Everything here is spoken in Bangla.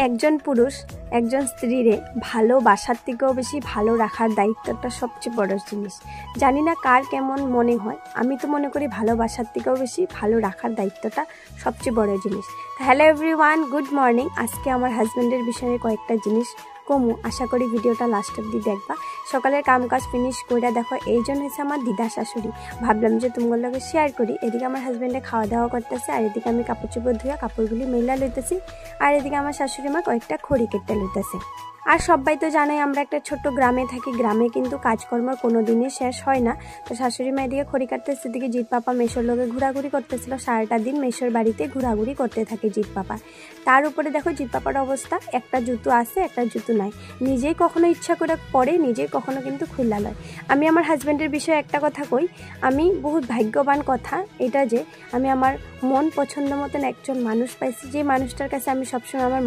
একজন পুরুষ একজন স্ত্রীরে ভালোবাসার থেকেও বেশি ভালো রাখার দায়িত্বটা সবচেয়ে বড় জিনিস। জানি না কার কেমন মনে হয়, আমি তো মনে করি ভালোবাসার থেকেও বেশি ভালো রাখার দায়িত্বটা সবচেয়ে বড় জিনিস। Hello everyone, good morning. আজকে আমার হাজব্যান্ডের বিষয়ে কয়েকটা জিনিস কমু, আশা করি ভিডিওটা লাস্ট অব্দি দেখবা। সকালের কাম কাজ ফিনিশ করে দেখো, এইজন হয়েছে আমার দিদা শাশুড়ি। ভাবলাম যে তোমার লগে শেয়ার করি। এদিকে আমার হাজব্যান্ডে খাওয়া দাওয়া করতেছে, আর এদিকে আমি কাপড় চোপড় ধুয়ে কাপড়গুলি মেলা লইতেছি, আর এদিকে আমার শাশুড়ি মা কয়েকটা খড়ি কেটে লইতেছে। আর সবাই তো জানাই আমরা একটা ছোট্ট গ্রামে থাকি, গ্রামে কিন্তু কাজকর্ম কোনো দিনই শেষ হয় না। তো শাশুড়ি মা এদিকে খড়ি কাটতেছে, এদিকে জিৎ পাপা মেশোর লোকে ঘোরাঘুরি করতেছিল। সারাটা দিন মেশোর বাড়িতে ঘোরাঘুরি করতে থাকে জিৎ পাপা। তার উপরে দেখো জিৎ পাপার অবস্থা, একটা জুতো আছে একটা জুতো নাই, নিজেই কখনো ইচ্ছা করে পরে, নিজেই কখনো কিন্তু খুললা লয়। আমি আমার হাজব্যান্ডের বিষয়ে একটা কথা কই, আমি বহুত ভাগ্যবান কথা এটা যে আমি আমার মন পছন্দ মতন একজন মানুষ পাইছি, যে মানুষটার কাছে আমি সবসময় আমার